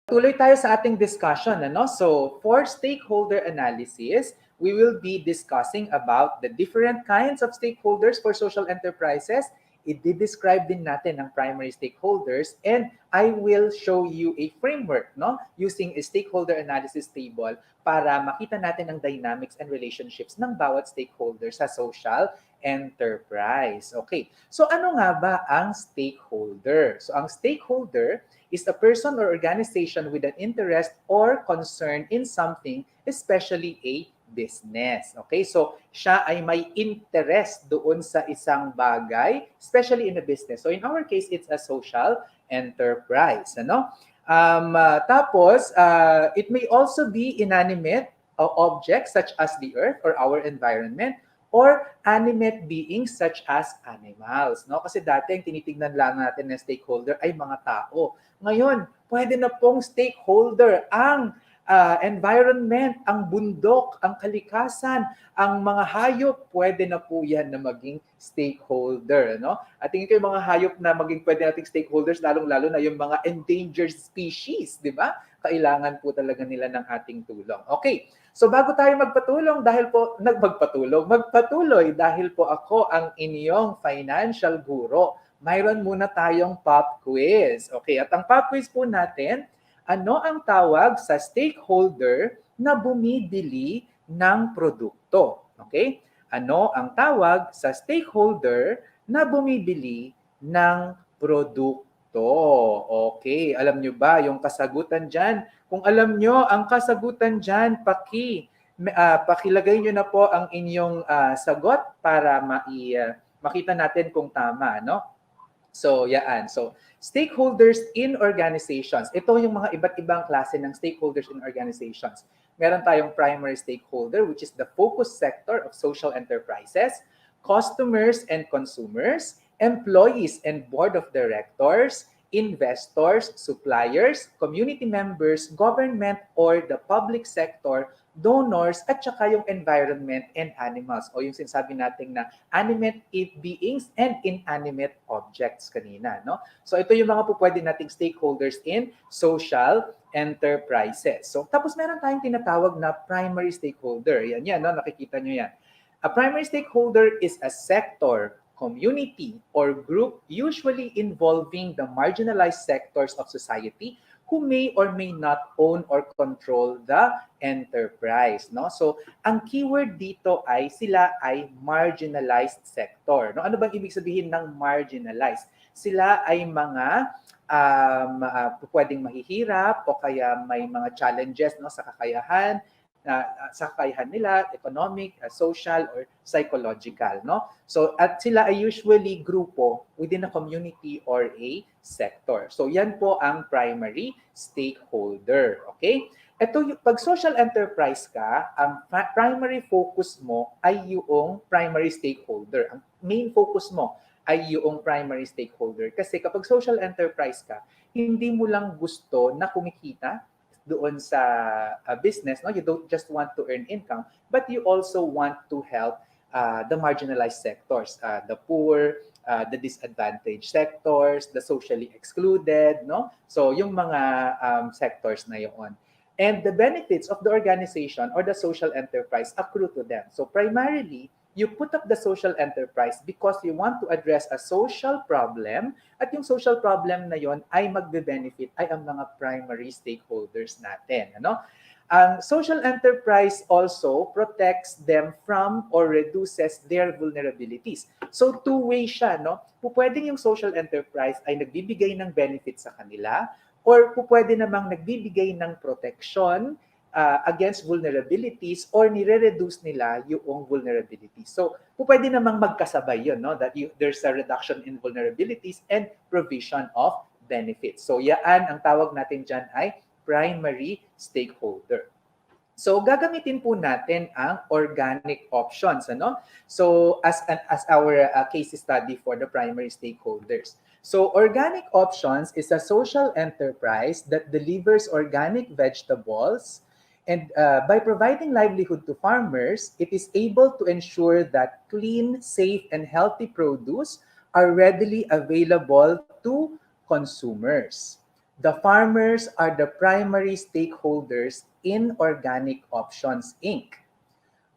Tuloy tayo sa ating discussion. Ano? So, for stakeholder analysis, we will be discussing about the different kinds of stakeholders for social enterprises. I-describe din natin ang primary stakeholders, and I will show you a framework, no, using a stakeholder analysis table para makita natin ang dynamics and relationships ng bawat stakeholder sa social enterprise. Okay, so ano nga ba ang stakeholder? So ang stakeholder is a person or organization with an interest or concern in something, especially a business. Okay? So, siya ay may interest doon sa isang bagay, especially in a business. So, in our case, it's a social enterprise. Ano? It may also be inanimate objects such as the earth or our environment, or animate beings such as animals. No? Kasi dati ang tinitignan lang natin ng stakeholder ay mga tao. Ngayon, pwede na pong stakeholder ang environment, ang bundok, ang kalikasan, ang mga hayop, pwede na po yan na maging stakeholder. No? At tingin ko yung mga hayop na maging pwede nating stakeholders, lalong-lalo na yung mga endangered species, di ba? Kailangan po talaga nila ng ating tulong. Okay, so bago tayo magpatuloy dahil po ako ang inyong financial guro, mayroon muna tayong pop quiz. Okay, at ang pop quiz po natin, ano ang tawag sa stakeholder na bumibili ng produkto? Okay? Ano ang tawag sa stakeholder na bumibili ng produkto? Okay, alam nyo ba yung kasagutan dyan? Kung alam nyo ang kasagutan dyan, pakilagay nyo na po ang inyong sagot para makita natin kung tama, no? So, yaan. So, stakeholders in organizations. Ito yung mga iba't ibang klase ng stakeholders in organizations. Meron tayong primary stakeholder, which is the focus sector of social enterprises, customers and consumers, employees and board of directors, investors, suppliers, community members, government or the public sector, donors, at saka yung environment and animals o yung sinasabi natin na animate beings and inanimate objects kanina. No? So ito yung mga po pwede nating stakeholders in social enterprises. So tapos meron tayong tinatawag na primary stakeholder. Yan, no? Nakikita nyo yan. A primary stakeholder is a sector, community, or group usually involving the marginalized sectors of society who may or may not own or control the enterprise. No? So, ang keyword dito ay sila ay marginalized sector. No? Ano bang ibig sabihin ng marginalized? Sila ay mga pwedeng mahihirap o kaya may mga challenges, no, sa kakayahan, nila, economic, social, or psychological. No? So, at sila ay usually grupo within a community or a sector. So, yan po ang primary stakeholder. Okay? Ito, pag social enterprise ka, ang primary focus mo ay yung primary stakeholder. Ang main focus mo ay yung primary stakeholder. Kasi kapag social enterprise ka, hindi mo lang gusto na kumikita doon sa business, no? You don't just want to earn income, but you also want to help the marginalized sectors, the poor, the disadvantaged sectors, the socially excluded, no? So yung mga sectors na yon. And the benefits of the organization or the social enterprise accrue to them. So primarily, you put up the social enterprise because you want to address a social problem, at yung social problem na yon ay magbe-benefit ay ang mga primary stakeholders natin. Ano? Ang social enterprise also protects them from or reduces their vulnerabilities. So two-way siya, no? Pwedeng yung social enterprise ay nagbibigay ng benefit sa kanila, or pwede namang nagbibigay ng protection against vulnerabilities, or nire-reduce nila yung vulnerabilities. So, pwede namang magkasabay yun, no? That there's a reduction in vulnerabilities and provision of benefits. So, yaan ang tawag natin dyan ay primary stakeholder. So, gagamitin po natin ang organic options, ano? So, as our case study for the primary stakeholders. So, organic options is a social enterprise that delivers organic vegetables. And by providing livelihood to farmers, it is able to ensure that clean, safe, and healthy produce are readily available to consumers. The farmers are the primary stakeholders in Organic Options, Inc.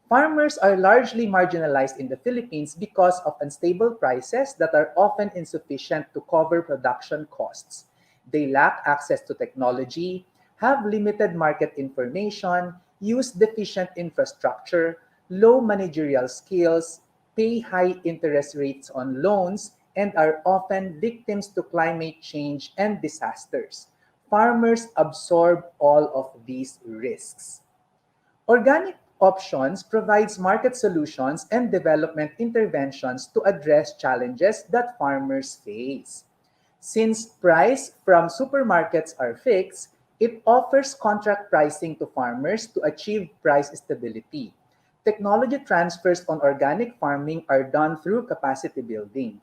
Farmers are largely marginalized in the Philippines because of unstable prices that are often insufficient to cover production costs. They lack access to technology, have limited market information, use deficient infrastructure, low managerial skills, pay high interest rates on loans, and are often victims to climate change and disasters. Farmers absorb all of these risks. Organic Options provides market solutions and development interventions to address challenges that farmers face. Since price from supermarkets are fixed, it offers contract pricing to farmers to achieve price stability. Technology transfers on organic farming are done through capacity building.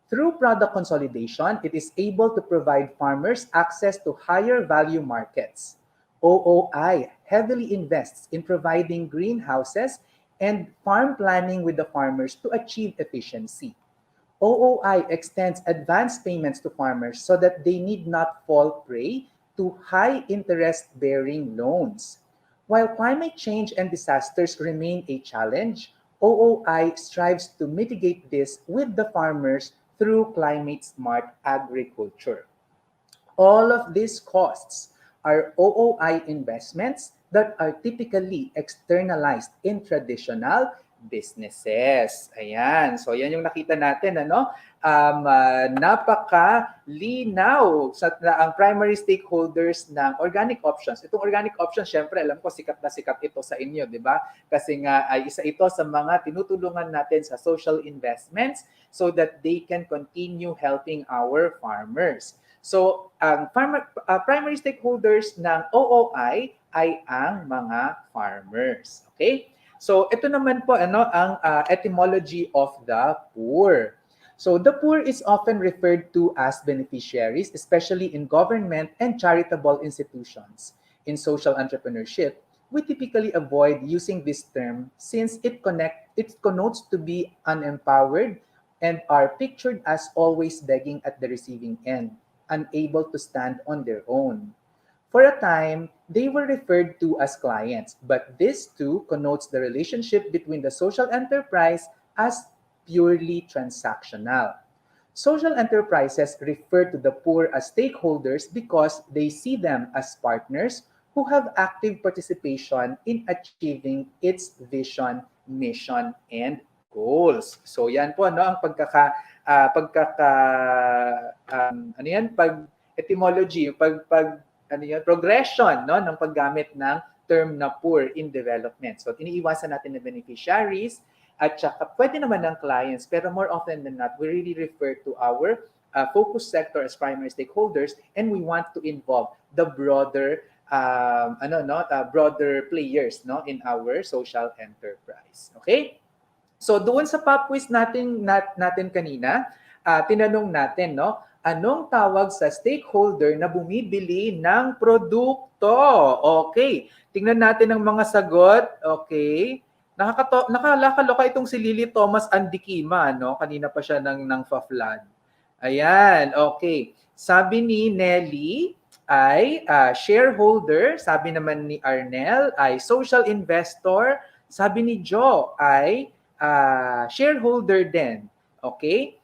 Through product consolidation, it is able to provide farmers access to higher value markets. OOI heavily invests in providing greenhouses and farm planning with the farmers to achieve efficiency. OOI extends advance payments to farmers so that they need not fall prey to high interest bearing loans. While climate change and disasters remain a challenge, OOI strives to mitigate this with the farmers through climate smart agriculture. All of these costs are OOI investments that are typically externalized in traditional businesses. Ayan. So, yan yung nakita natin, ano? Napaka-linaw na ang primary stakeholders ng Organic Options. Itong Organic Options, syempre, alam ko, sikat na sikat ito sa inyo, di ba? Kasi nga, ay isa ito sa mga tinutulungan natin sa social investments so that they can continue helping our farmers. So, ang primary stakeholders ng OOI ay ang mga farmers. Okay? So, ito naman po ang etymology of the poor. So, the poor is often referred to as beneficiaries, especially in government and charitable institutions. In social entrepreneurship, we typically avoid using this term since it connotes to be unempowered and are pictured as always begging at the receiving end, unable to stand on their own. For a time, they were referred to as clients, but this too connotes the relationship between the social enterprise as purely transactional. Social enterprises refer to the poor as stakeholders because they see them as partners who have active participation in achieving its vision, mission, and goals. So yan po ang ano yan, pag etymology, progression ng paggamit ng term na poor in development. So iniiwasan natin na beneficiaries at saka pwede naman ng clients, pero more often than not, we really refer to our focus sector as primary stakeholders, and we want to involve the broader broader players in our social enterprise. Okay? So doon sa pop quiz natin kanina, tinanong natin, anong tawag sa stakeholder na bumibili ng produkto? Okay. Tingnan natin ang mga sagot. Okay. Nakakaloka itong si Lily Thomas Andikima, Kanina pa siya ng fa-flood. Ayan, okay. Sabi ni Nelly ay shareholder, sabi naman ni Arnel ay social investor, sabi ni Joe ay shareholder din. Okay?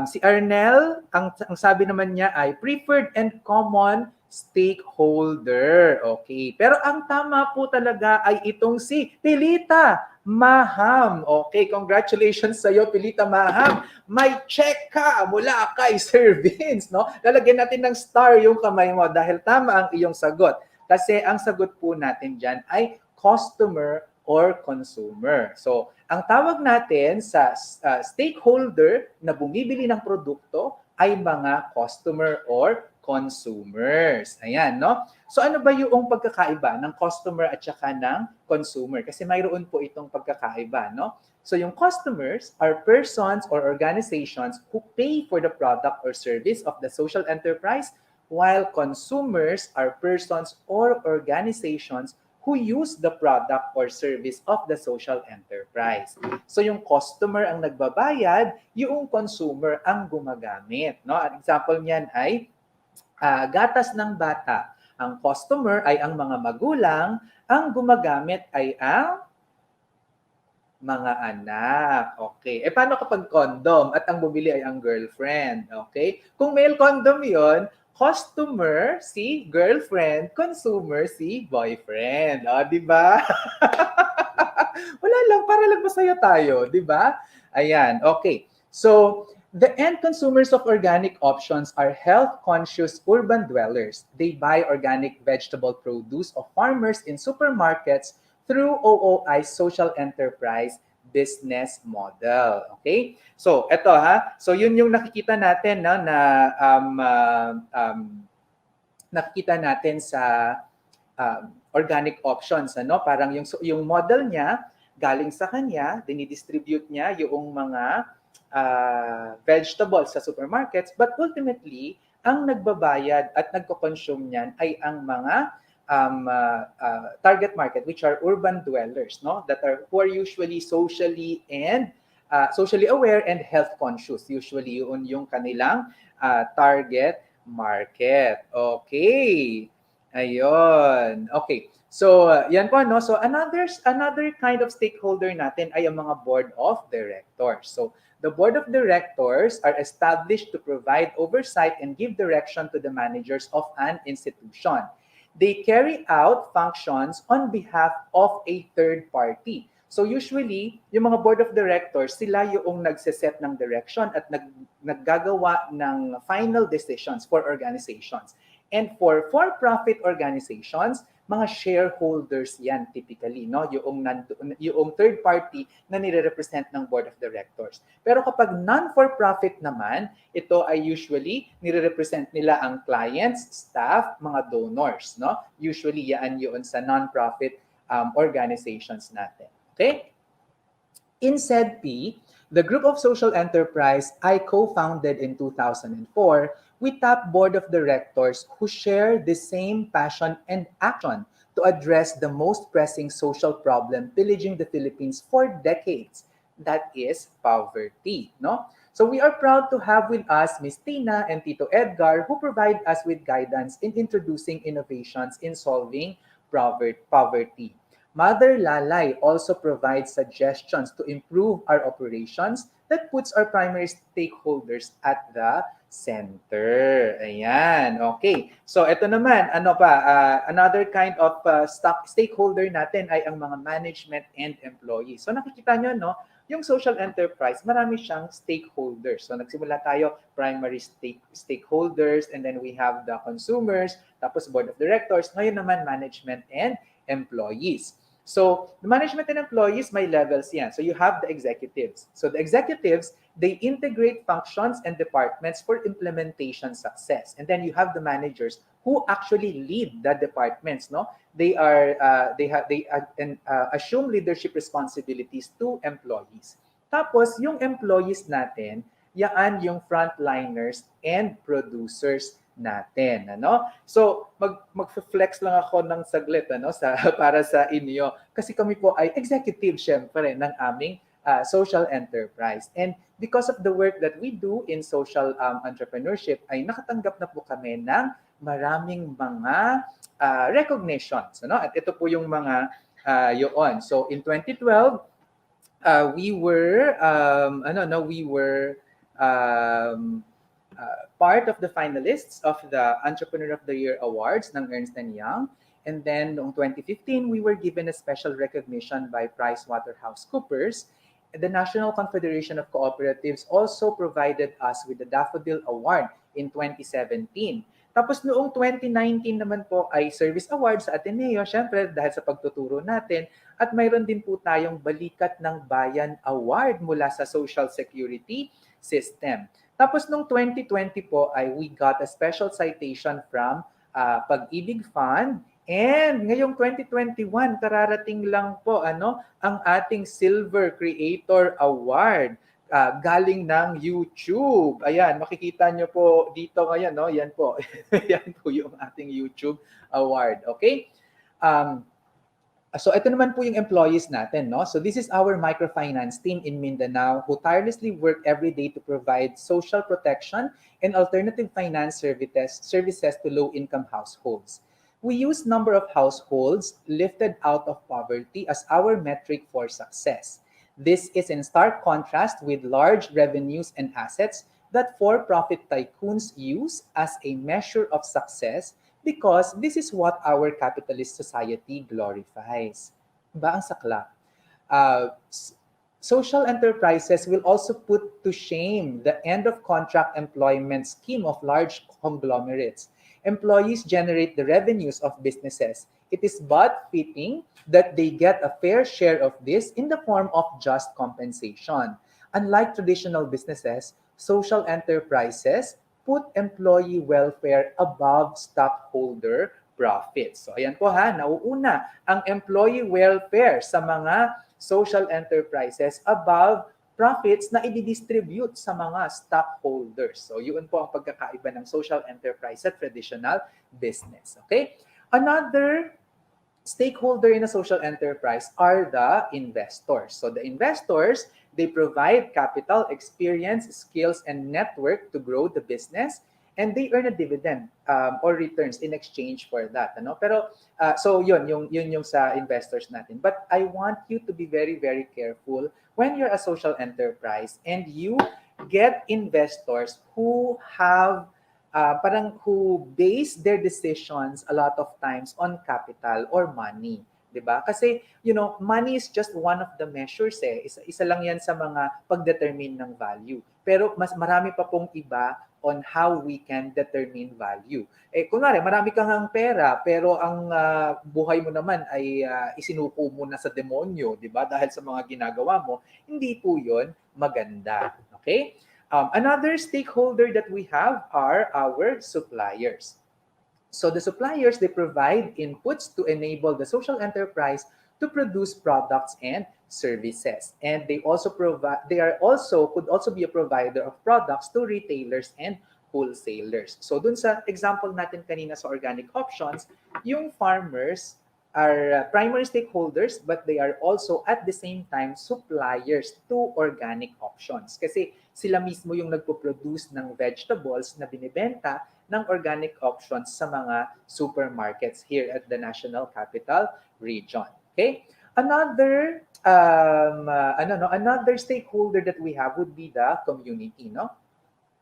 Si Arnel, ang sabi naman niya ay preferred and common stakeholder. Okay. Pero ang tama po talaga ay itong si Pilita Maham. Okay, congratulations sa iyo, Pilita Maham. May check ka mula kay Sir Vince, Lalagyan natin ng star yung kamay mo dahil tama ang iyong sagot. Kasi ang sagot po natin dyan ay customer or consumer. So, ang tawag natin sa stakeholder na bumibili ng produkto ay mga customer or consumers. Ayan, So, ano ba yung pagkakaiba ng customer at saka ng consumer? Kasi mayroon po itong pagkakaiba, So, yung customers are persons or organizations who pay for the product or service of the social enterprise, while consumers are persons or organizations who use the product or service of the social enterprise. So yung customer ang nagbabayad, yung consumer ang gumagamit. An example niyan ay gatas ng bata. Ang customer ay ang mga magulang, ang gumagamit ay ang mga anak. Okay. Paano kapag condom at ang bumili ay ang girlfriend? Okay. Kung male condom yon, customer si girlfriend, consumer si boyfriend. O, di ba? Wala lang, para lang masaya tayo, di ba? Ayan, okay. So, the end consumers of organic options are health-conscious urban dwellers. They buy organic vegetable produce of farmers in supermarkets through OOI's social enterprise business model. Okay? So, eto ha. So, yun yung nakikita natin no, na nakikita natin sa organic options. Ano? Parang yung model niya, galing sa kanya, dinidistribute niya yung mga vegetables sa supermarkets, but ultimately, ang nagbabayad at nagko-consume niyan ay ang mga target market, which are urban dwellers, no, who are usually socially aware and health conscious. Usually yun yung kanilang target market. Okay. Ayun. Okay. So, yan po, no? So, another kind of stakeholder natin ay ang mga board of directors. So, the board of directors are established to provide oversight and give direction to the managers of an institution. They carry out functions on behalf of a third party. So usually, yung mga board of directors, sila yung nagseset ng direction at naggagawa ng final decisions for organizations. And for for-profit organizations, mga shareholders yan typically, no? Yung third party na nire-represent ng board of directors. Pero kapag non-for-profit naman, ito ay usually nire-represent nila ang clients, staff, mga donors, no? Usually yan yun sa non-profit organizations natin. Okay? In SEDP, the group of social enterprise I co-founded in 2004, we tap board of directors who share the same passion and action to address the most pressing social problem pillaging the Philippines for decades. That is poverty. No? So we are proud to have with us Ms. Tina and Tito Edgar, who provide us with guidance in introducing innovations in solving poverty. Mother Lalay also provides suggestions to improve our operations that puts our primary stakeholders at the center. Ayan, okay. So ito naman, another kind of stakeholder natin ay ang mga management and employees. So nakikita nyo, no, yung social enterprise, marami siyang stakeholders. So nagsimula tayo, primary stakeholders, and then we have the consumers, tapos board of directors, ngayon naman management and employees. So, the management and employees, may levels yan. So, you have the executives. So, the executives, they integrate functions and departments for implementation success. And then you have the managers who actually lead the departments, no? They assume leadership responsibilities to employees. Tapos, yung employees natin, yan yung frontliners and producers natin, ano? So mag-flex lang ako ng saglit, ano, para sa inyo kasi kami po ay executive syempre ng aming social enterprise. And because of the work that we do in social entrepreneurship ay nakatanggap na po kami ng maraming mga recognitions, ano? At ito po yung mga yun. So in 2012 we were part of the finalists of the Entrepreneur of the Year Awards ng Ernst & Young. And then noong 2015, we were given a special recognition by PricewaterhouseCoopers. The National Confederation of Cooperatives also provided us with the Daffodil Award in 2017. Tapos noong 2019 naman po ay Service Award sa Ateneo, syempre dahil sa pagtuturo natin. At mayroon din po tayong Balikat ng Bayan Award mula sa Social Security System. Tapos noong 2020 po ay we got a special citation from Pag-IBIG Fund. And ngayong 2021, kararating lang po ang ating Silver Creator Award galing ng YouTube. Ayan, makikita nyo po dito ngayon, no? Yan po. Yan po yung ating YouTube Award. Okay? So ito naman po yung employees natin, no? So this is our microfinance team in Mindanao who tirelessly work every day to provide social protection and alternative finance services to low-income households. We use number of households lifted out of poverty as our metric for success. This is in stark contrast with large revenues and assets that for-profit tycoons use as a measure of success because this is what our capitalist society glorifies. Ba ang sakla? Uh, Social enterprises will also put to shame the end of contract employment scheme of large conglomerates. Employees generate the revenues of businesses. It is but fitting that they get a fair share of this in the form of just compensation. Unlike traditional businesses, social enterprises put employee welfare above stockholder profits. So ayan po ha, nauuna ang employee welfare sa mga social enterprises above profits na i-distribute sa mga stockholders. So yun po ang pagkakaiba ng social enterprise at traditional business. Okay? Another stakeholder in a social enterprise are the investors. So the investors, they provide capital, experience, skills, and network to grow the business, and they earn a dividend or returns in exchange for that. Ano? Pero so yun yung sa investors natin. But I want you to be very, very careful when you're a social enterprise and you get investors who have parang who base their decisions a lot of times on capital or money. 'Di ba? Kasi, money is just one of the measures eh. Isa lang 'yan sa mga pagdetermine ng value. Pero mas marami pa pong iba on how we can determine value. Eh, kunwari, marami kang ang pera, pero ang buhay mo naman ay isinuko mo na sa demonyo, 'di ba? Dahil sa mga ginagawa mo, hindi po 'yon maganda. Okay? Another stakeholder that we have are our suppliers. So the suppliers, they provide inputs to enable the social enterprise to produce products and services. And they also provide, could also be a provider of products to retailers and wholesalers. So dun sa example natin kanina sa organic options, yung farmers are primary stakeholders, but they are also at the same time suppliers to organic options. Kasi sila mismo yung nagpo-produce ng vegetables na binibenta ng organic options sa mga supermarkets here at the National Capital Region. Okay? Another stakeholder that we have would be the community, no?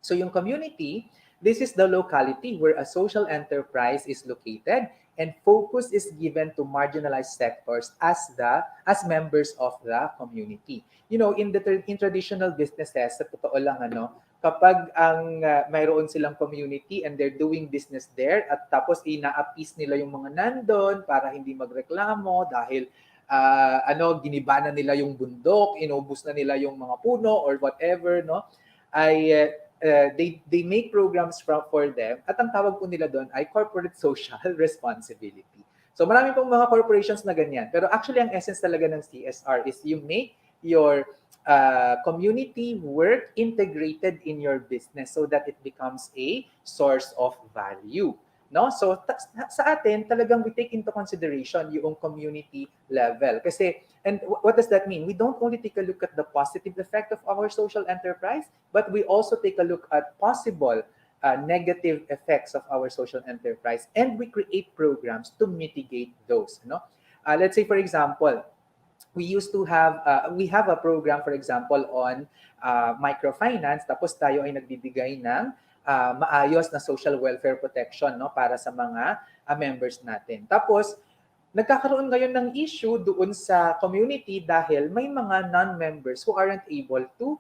So yung community, this is the locality where a social enterprise is located and focus is given to marginalized sectors as members of the community. In traditional businesses, sa totoo lang kapag ang mayroon silang community and they're doing business there at tapos ina-appease nila yung mga nandun para hindi magreklamo dahil giniba na nila yung bundok, inubos na nila yung mga puno or whatever, no? They make programs for them at ang tawag po nila doon ay corporate social responsibility. So marami pong mga corporations na ganyan. Pero actually ang essence talaga ng CSR is you make your community work integrated in your business so that it becomes a source of value. No? So sa atin talagang we take into consideration yung community level. Kasi and what does that mean? We don't only take a look at the positive effect of our social enterprise, but we also take a look at possible negative effects of our social enterprise, and we create programs to mitigate those. No? Let's say, for example, we have a program, for example, on microfinance. Tapos tayo ay nagbibigay ng maayos na social welfare protection, no, para sa mga members natin. Tapos nagkakaroon ngayon ng issue doon sa community dahil may mga non-members who aren't able to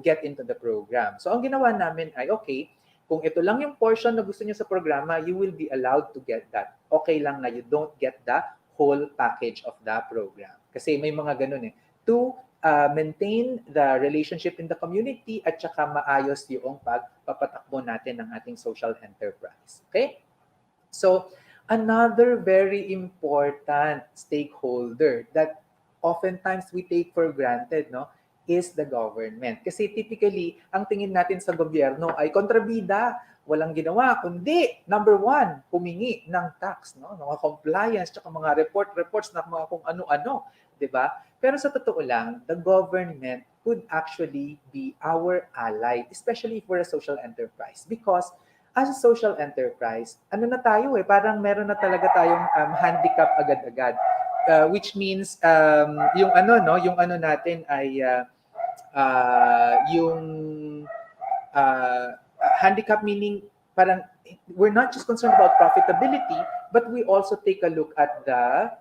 get into the program. So ang ginawa namin ay, okay, kung ito lang yung portion na gusto niyo sa programa, you will be allowed to get that. Okay lang na you don't get the whole package of the program. Kasi may mga ganun eh. To maintain the relationship in the community at saka maayos yung pagpapatakbo natin ng ating social enterprise. Okay? So, another very important stakeholder that oftentimes we take for granted, no, is the government. Kasi typically, ang tingin natin sa gobyerno ay kontrabida, walang ginawa kundi number one, humingi ng tax, no? Mga compliance, tsaka mga reports na mga kung ano-ano, di ba? Pero sa totoo lang, the government could actually be our ally, especially for a social enterprise. Because as a social enterprise, ano na tayo parang meron na talaga tayong handicap agad-agad. Which means yung ano no, yung ano natin ay yung handicap meaning parang we're not just concerned about profitability, but we also take a look at the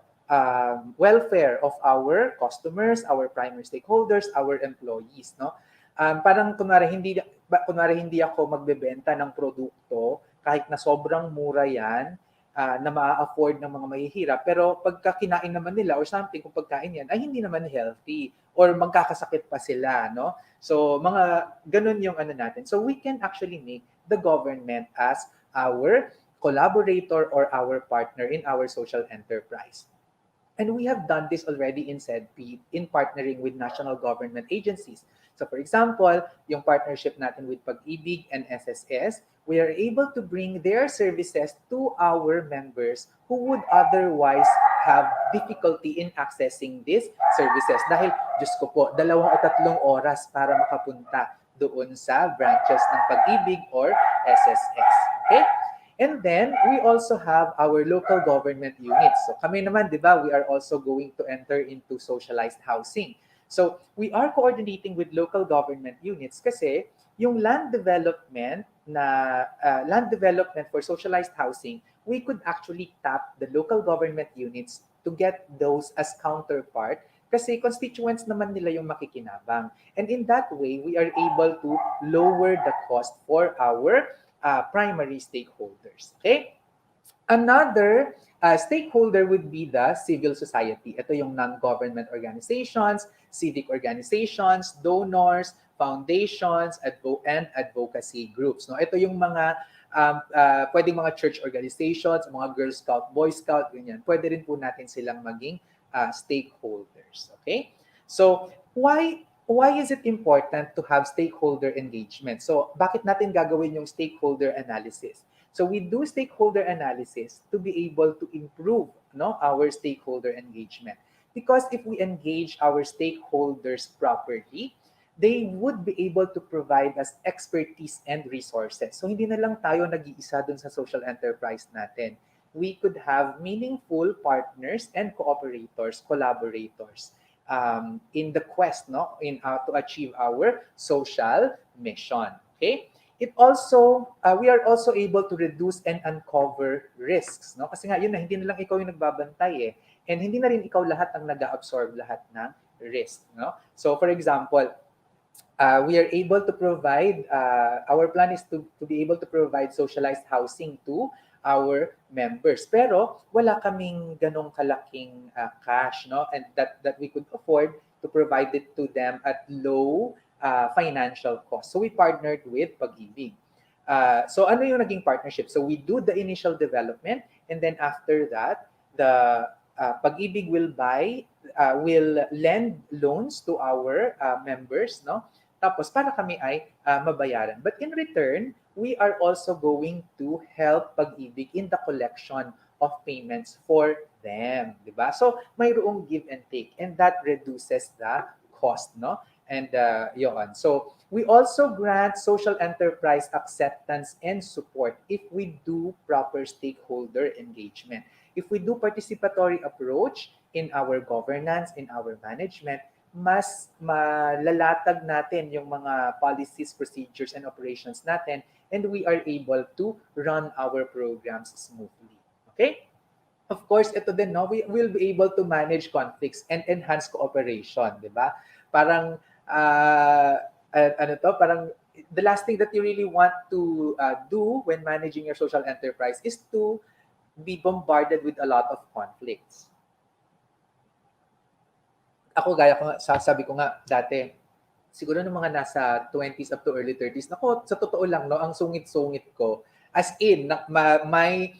welfare of our customers, our primary stakeholders, our employees, no? Parang kunwari hindi ako magbebenta ng produkto kahit na sobrang mura yan, na ma-afford ng mga mahihirap, pero pagka kinain naman nila or something, kung pagkain yan ay hindi naman healthy or magkakasakit pa sila, no? So mga ganun yung ano natin. So we can actually make the government as our collaborator or our partner in our social enterprise. And we have done this already in SEDP in partnering with national government agencies. So for example, yung partnership natin with Pag-IBIG and SSS, we are able to bring their services to our members who would otherwise have difficulty in accessing these services. Dahil, Diyos ko po, 2 o 3 oras para makapunta doon sa branches ng Pag-IBIG or SSS. Okay? And then, we also have our local government units. So kami naman, di ba, we are also going to enter into socialized housing. So we are coordinating with local government units kasi yung land development for socialized housing, we could actually tap the local government units to get those as counterpart kasi constituents naman nila yung makikinabang. And in that way, we are able to lower the cost for our primary stakeholders. Okay? Another stakeholder would be the civil society. Ito yung non-government organizations, civic organizations, donors, foundations, and advocacy groups. No? Ito yung mga pwedeng mga church organizations, mga Girl Scout, Boy Scout, ganyan. Pwede rin po natin silang maging stakeholders. Okay? So, why is it important to have stakeholder engagement? So, bakit natin gagawin yung stakeholder analysis? So, we do stakeholder analysis to be able to improve our stakeholder engagement. Because if we engage our stakeholders properly, they would be able to provide us expertise and resources. So, hindi na lang tayo nag-iisa dun sa social enterprise natin. We could have meaningful partners and cooperators, collaborators in the quest to achieve our social mission. Okay? It also we are also able to reduce and uncover risks, no? Kasi nga yun na hindi na lang ikaw yung nagbabantay and hindi na rin ikaw lahat ang nag-absorb lahat ng risk, no? So for example, we are able to provide our plan is to be able to provide socialized housing to our members. Pero wala kaming ganong kalaking cash, no? And that we could afford to provide it to them at low financial cost. So we partnered with Pag-IBIG. So ano yung naging partnership? So we do the initial development, and then after that, the Pag-IBIG will lend loans to our members, no? Tapos para kami ay mabayaran. But in return, we are also going to help Pag-IBIG in the collection of payments for them, di ba? So mayroong give and take, and that reduces the cost, no? And yun. So we also grant social enterprise acceptance and support if we do proper stakeholder engagement. If we do participatory approach in our governance, in our management, mas malalatag natin yung mga policies, procedures, and operations natin, and we are able to run our programs smoothly. Okay? Of course, ito din, no, we will be able to manage conflicts and enhance cooperation, di ba? Parang parang the last thing that you really want to do when managing your social enterprise is to be bombarded with a lot of conflicts. Ako, gaya ko, sabi ko nga dati, siguro ng mga nasa 20s up to early 30s, nako, sa totoo lang, no, ang sungit-sungit ko, as in, my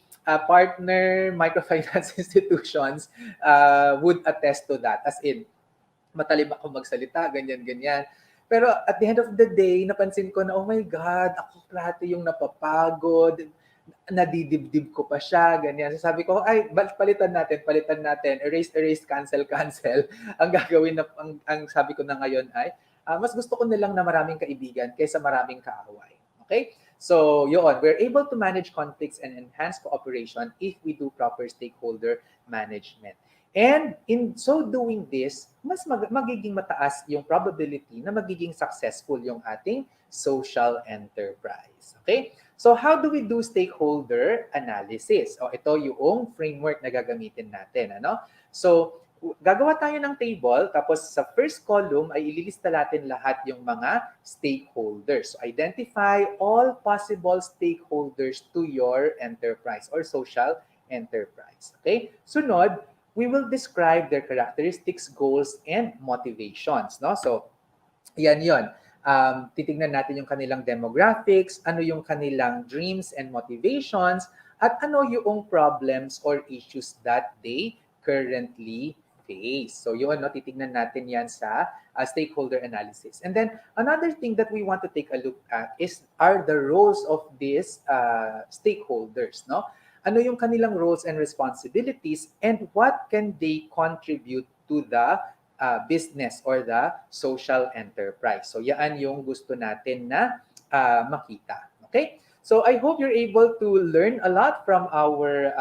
partner microfinance institutions would attest to that. As in, matalim ako magsalita, ganyan-ganyan. Pero at the end of the day, napansin ko na, oh my God, ako klate yung napapagod, nadidibdib ko pa siya, ganyan. So sabi ko, ay, palitan natin, erase, cancel. Ang gagawin na, ang sabi ko na ngayon ay, mas gusto ko nilang na maraming kaibigan kaysa maraming kaaway. Okay? So, yun, we're able to manage conflicts and enhance cooperation if we do proper stakeholder management. And in so doing this, mas magiging mataas yung probability na magiging successful yung ating social enterprise. Okay? So how do we do stakeholder analysis? O ito yung framework na gagamitin natin, ano? So gagawa tayo ng table, tapos sa first column ay ililista natin lahat yung mga stakeholders. So identify all possible stakeholders to your enterprise or social enterprise. Okay? Sunod, we will describe their characteristics, goals, and motivations. No? So, yan yon. Titignan natin yung kanilang demographics, ano yung kanilang dreams and motivations, at ano yung problems or issues that they currently face. So yun, no, titignan natin yan sa stakeholder analysis. And then another thing that we want to take a look at are the roles of these stakeholders. No? Ano yung kanilang roles and responsibilities, and what can they contribute to the business or the social enterprise. So yan yung gusto natin na makita. Okay? So I hope you're able to learn a lot from our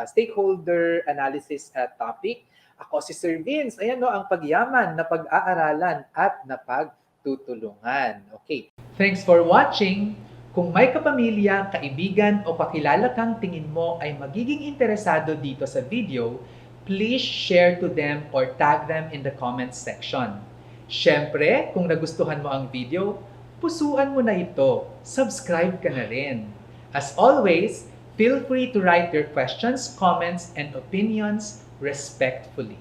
stakeholder analysis topic. Ako si Sir Vince. Ayan, no, ang pagyaman na pag-aaralan at napagtutulungan. Okay. Thanks for watching. Kung may kapamilya, kaibigan o kakilala kang tingin mo ay magiging interesado dito sa video, please share to them or tag them in the comments section. Siyempre, kung nagustuhan mo ang video, pusuan mo na ito. Subscribe ka na rin. As always, feel free to write your questions, comments, and opinions respectfully.